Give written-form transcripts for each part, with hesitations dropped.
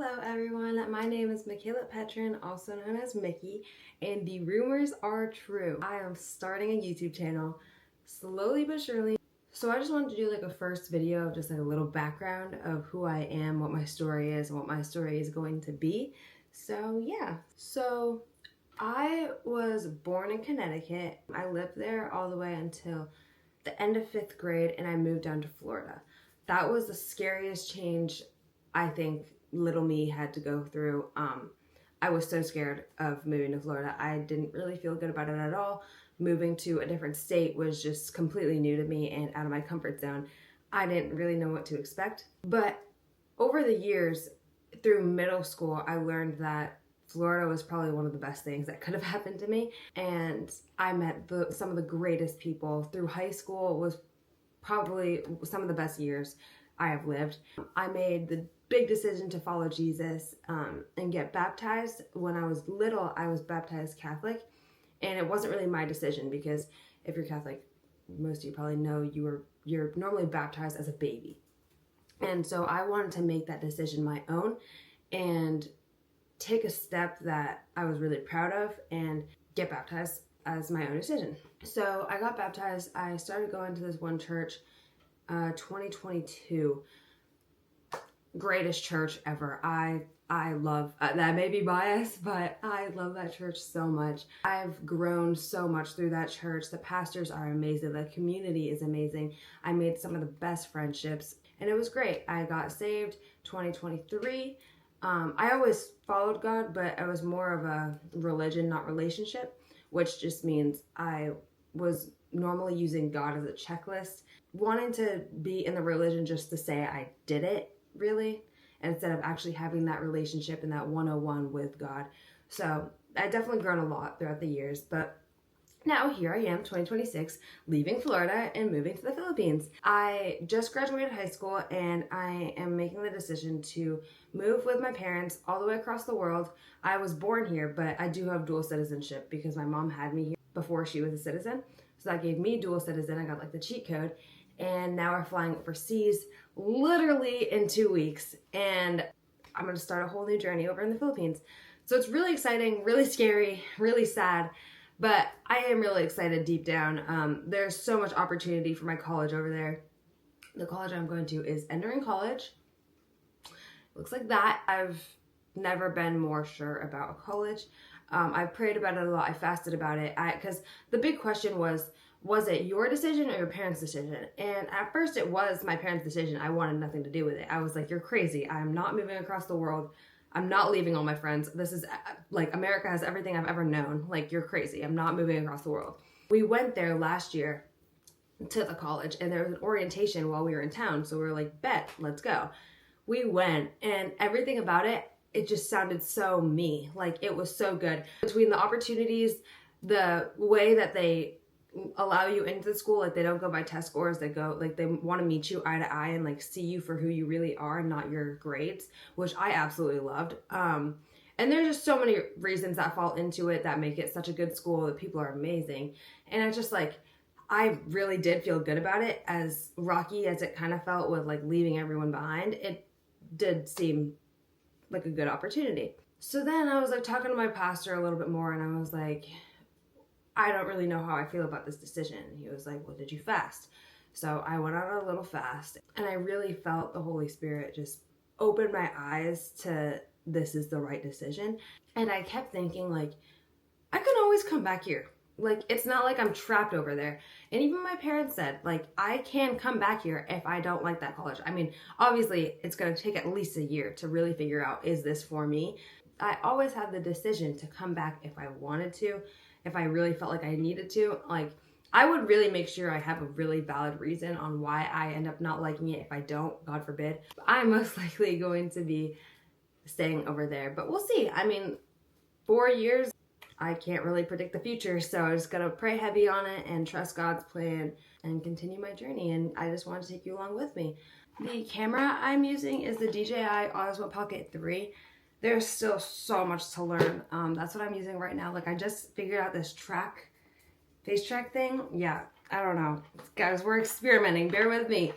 Hello everyone, my name is Michaela Petrin, also known as Mickey, and the rumors are true. I am starting a YouTube channel, slowly but surely. So I just wanted to do like a first video of just like a little background of who I am, what my story is, and what my story is going to be. So yeah. So I was born in Connecticut. I lived there all the way until the end of 5th grade, and I moved down to Florida. That was the scariest change I think little me had to go through. I was so scared of moving to Florida. I didn't really feel good about it at all. Moving to a different state was just completely new to me and out of my comfort zone. I didn't really know what to expect. But over the years, through middle school, I learned that Florida was probably one of the best things that could have happened to me. And I met some of the greatest people. Through high school was probably some of the best years I have lived. I made the big decision to follow Jesus and get baptized. When I was little, I was baptized Catholic, and it wasn't really my decision because if you're Catholic, most of you probably know you're normally baptized as a baby. And so I wanted to make that decision my own and take a step that I was really proud of and get baptized as my own decision. So I got baptized. I started going to this one church, 2022. Greatest church ever. I love, that may be biased, but I love that church so much. I've grown so much through that church. The pastors are amazing. The community is amazing. I made some of the best friendships, and it was great. I got saved 2023. I always followed God, but I was more of a religion, not relationship, which just means I was normally using God as a checklist, wanting to be in the religion just to say I did it, really, instead of actually having that relationship and that 101 with God. So I definitely grown a lot throughout the years, but now here I am, 2026, leaving Florida and moving to the Philippines. I just graduated high school and I am making the decision to move with my parents all the way across the world. I was born here, but I do have dual citizenship because my mom had me here before she was a citizen. So that gave me dual citizen. I got like the cheat code. And now we're flying overseas literally in 2 weeks. And I'm going to start a whole new journey over in the Philippines. So it's really exciting, really scary, really sad. But I am really excited deep down. There's so much opportunity for my college over there. The college I'm going to is Enderun College. Looks like that. I've never been more sure about a college. I've prayed about it a lot. I fasted about it. Because the big question was it your decision or your parents' decision? And at first it was my parents' decision. I wanted nothing to do with it. I was like, you're crazy. I'm not moving across the world. I'm not leaving all my friends. This is like, America has everything I've ever known. Like, you're crazy. I'm not moving across the world. We went there last year to the college and there was an orientation while we were in town. So we were like, bet, let's go. We went and everything about it, it just sounded so me. Like, it was so good. Between the opportunities, the way that they allow you into the school, like they don't go by test scores, they go like they want to meet you eye to eye and like see you for who you really are, not your grades, which I absolutely loved. And there's just so many reasons that fall into it that make it such a good school. The people are amazing, and it's just like I really did feel good about it. As rocky as it kind of felt with like leaving everyone behind, it did seem like a good opportunity. So then I was like talking to my pastor a little bit more, and I was like, I don't really know how I feel about this decision. He was like, well, did you fast? So I went on a little fast, and I really felt the Holy Spirit just open my eyes to this is the right decision. And I kept thinking, like, I can always come back here. Like, it's not like I'm trapped over there. And even my parents said, like, I can come back here if I don't like that college. I mean, obviously, it's going to take at least a year to really figure out, is this for me? I always had the decision to come back if I wanted to. If I really felt like I needed to, like, I would really make sure I have a really valid reason on why I end up not liking it. If I don't, God forbid, I'm most likely going to be staying over there, but we'll see. I mean, 4 years, I can't really predict the future, so I just gotta pray heavy on it and trust God's plan and continue my journey. And I just want to take you along with me. The camera I'm using is the DJI Osmo Pocket 3. There's still so much to learn. That's what I'm using right now. Like, I just figured out this face track thing. Yeah, I don't know. Guys, we're experimenting. Bear with me.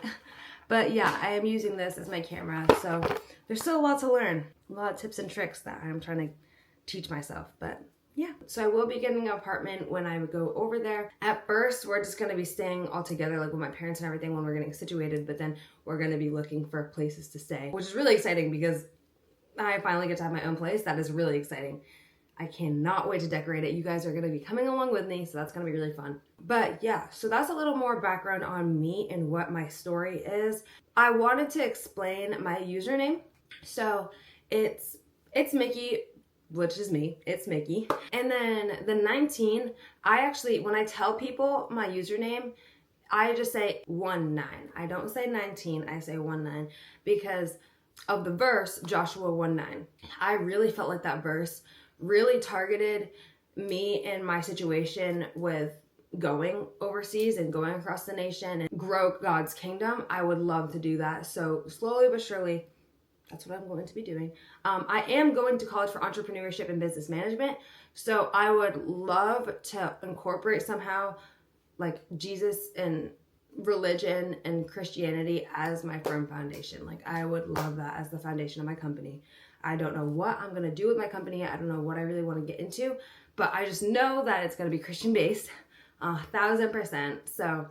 But yeah, I am using this as my camera, so there's still a lot to learn. A lot of tips and tricks that I'm trying to teach myself, but yeah. So I will be getting an apartment when I go over there. At first, we're just gonna be staying all together, like with my parents and everything when we're getting situated, but then we're gonna be looking for places to stay, which is really exciting because I finally get to have my own place. That is really exciting. I cannot wait to decorate it. You guys are gonna be coming along with me, so that's gonna be really fun. But yeah, so that's a little more background on me and what my story is. I wanted to explain my username. So it's Mickey, which is me, it's Mickey. And then the 19, I actually, when I tell people my username, I just say 19. I don't say 19, I say 19 because of the verse, Joshua 1:9. I really felt like that verse really targeted me and my situation with going overseas and going across the nation and grow God's kingdom. I would love to do that. So slowly but surely, that's what I'm going to be doing. I am going to college for entrepreneurship and business management. So I would love to incorporate somehow like Jesus and religion and Christianity as my firm foundation. Like I would love that as the foundation of my company. I don't know what I'm going to do with my company. I don't know what I really want to get into, but I just know that it's going to be Christian based, 1000%. So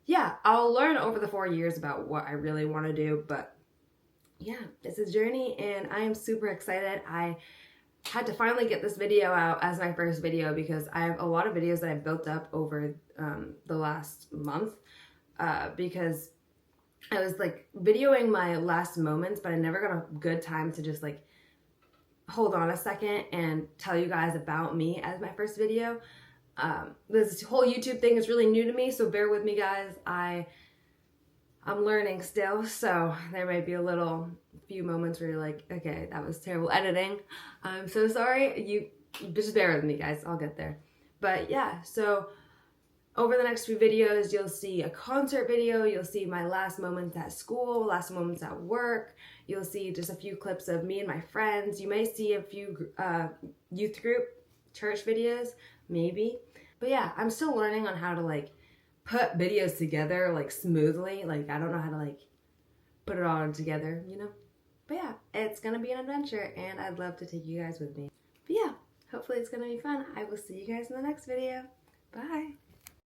yeah, I'll learn over the 4 years about what I really want to do, but yeah, it's a journey and I am super excited. I had to finally get this video out as my first video because I have a lot of videos that I've built up over the last month because I was like videoing my last moments, but I never got a good time to just like hold on a second and tell you guys about me as my first video. This whole YouTube thing is really new to me, so bear with me guys. I'm learning still, so there might be a few moments where you're like, okay, that was terrible editing. I'm so sorry. You just bear with me guys, I'll get there. But yeah, so over the next few videos, you'll see a concert video, you'll see my last moments at school, last moments at work, you'll see just a few clips of me and my friends, you may see a few youth group church videos, maybe. But yeah, I'm still learning on how to like put videos together like smoothly. Like I don't know how to like put it all together, you know? But yeah, it's gonna be an adventure and I'd love to take you guys with me. But yeah, hopefully it's gonna be fun. I will see you guys in the next video. Bye.